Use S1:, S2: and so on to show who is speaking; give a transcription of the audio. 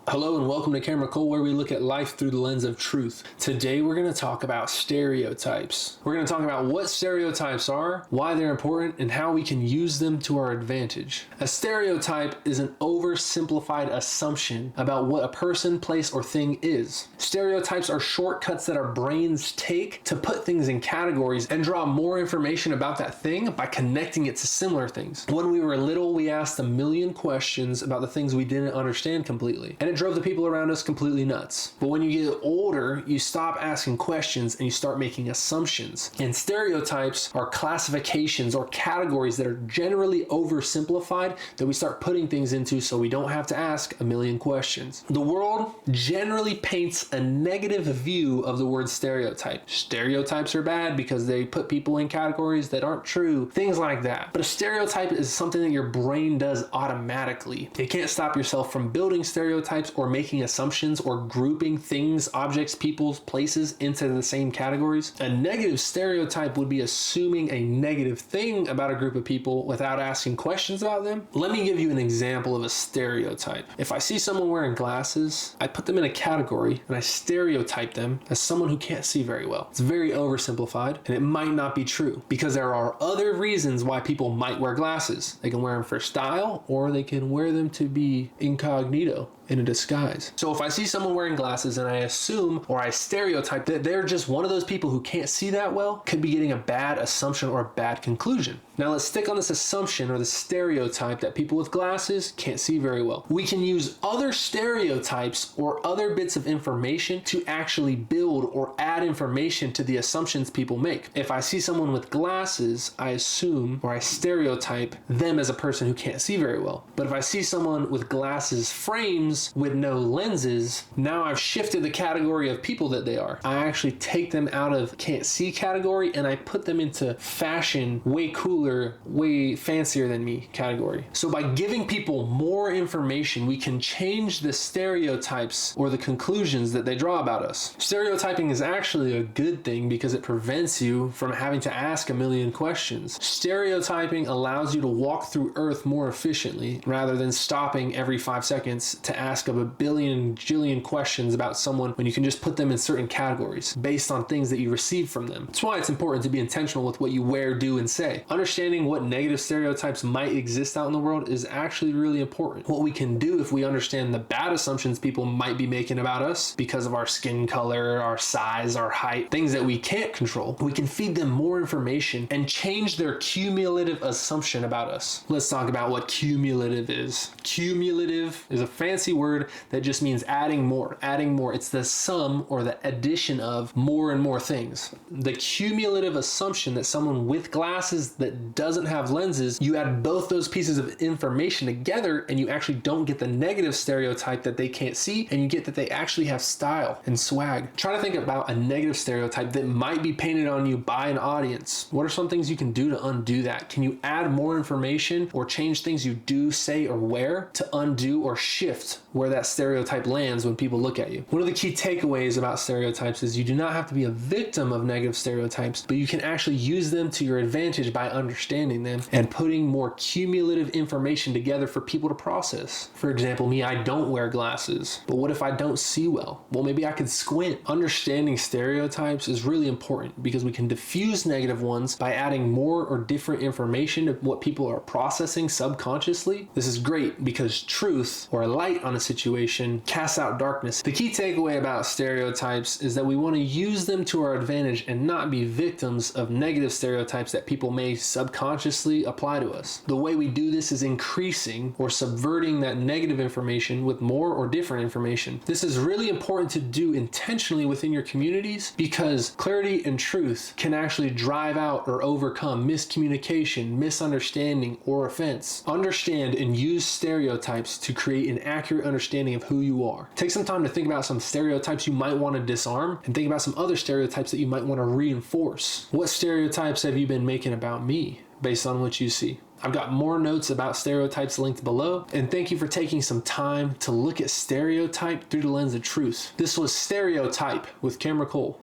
S1: Hello and welcome to Camera Cole, where we look at life through the lens of truth. Today we're going to talk about stereotypes. We're going to talk about what stereotypes are, why they're important, and how we can use them to our advantage. A stereotype is an oversimplified assumption about what a person, place, or thing is. Stereotypes are shortcuts that our brains take to put things in categories and draw more information about that thing by connecting it to similar things. When we were little, we asked a million questions about the things we didn't understand completely, and it drove the people around us completely nuts. But when you get older, you stop asking questions and you start making assumptions. And stereotypes are classifications or categories that are generally oversimplified that we start putting things into so we don't have to ask a million questions. The world generally paints a negative view of the word stereotype. Stereotypes are bad because they put people in categories that aren't true, things like that. But a stereotype is something that your brain does automatically. It can't stop yourself from building stereotypes or making assumptions or grouping things, objects, peoples, places into the same categories. A negative stereotype would be assuming a negative thing about a group of people without asking questions about them. Let me give you an example of a stereotype. If I see someone wearing glasses, I put them in a category and I stereotype them as someone who can't see very well. It's very oversimplified and it might not be true because there are other reasons why people might wear glasses. They can wear them for style or they can wear them to be incognito, in a disguise. So if I see someone wearing glasses and I assume or I stereotype that they're just one of those people who can't see that well, could be getting a bad assumption or a bad conclusion. Now let's stick on this assumption or the stereotype that people with glasses can't see very well. We can use other stereotypes or other bits of information to actually build or add information to the assumptions people make. If I see someone with glasses, I assume or I stereotype them as a person who can't see very well. But if I see someone with glasses frames with no lenses, now I've shifted the category of people that they are. I actually take them out of can't see category and I put them into fashion, way cooler, way fancier than me category. So by giving people more information, we can change the stereotypes or the conclusions that they draw about us. Stereotyping is actually a good thing because it prevents you from having to ask a million questions. Stereotyping allows you to walk through Earth more efficiently rather than stopping every 5 seconds to ask a billion, jillion questions about someone when you can just put them in certain categories based on things that you receive from them. That's why it's important to be intentional with what you wear, do, and say. Understanding what negative stereotypes might exist out in the world is actually really important. What we can do if we understand the bad assumptions people might be making about us because of our skin color, our size, our height, things that we can't control, we can feed them more information and change their cumulative assumption about us. Let's talk about what cumulative is. Cumulative is a fancy word that just means adding more. It's the sum or the addition of more and more things. The cumulative assumption that someone with glasses that doesn't have lenses, you add both those pieces of information together and you actually don't get the negative stereotype that they can't see, and you get that they actually have style and swag. Try to think about a negative stereotype that might be painted on you by an audience. What are some things you can do to undo that? Can you add more information or change things you do, say, or wear to undo or shift where that stereotype lands when people look at you? One of the key takeaways about stereotypes is you do not have to be a victim of negative stereotypes, but you can actually use them to your advantage by understanding them and putting more cumulative information together for people to process. For example, me, I don't wear glasses, but what if I don't see well? Well, maybe I could squint. Understanding stereotypes is really important because we can diffuse negative ones by adding more or different information to what people are processing subconsciously. This is great because truth or light on a situation casts out darkness. The key takeaway about stereotypes is that we want to use them to our advantage and not be victims of negative stereotypes that people may subconsciously apply to us. The way we do this is increasing or subverting that negative information with more or different information. This is really important to do intentionally within your communities because clarity and truth can actually drive out or overcome miscommunication, misunderstanding, or offense. Understand and use stereotypes to create an accurate understanding of who you are. Take some time to think about some stereotypes you might want to disarm and think about some other stereotypes that you might want to reinforce. What stereotypes have you been making about me based on what you see? I've got more notes about stereotypes linked below, and thank you for taking some time to look at stereotype through the lens of truth. This was Stereotype with Camera Cole.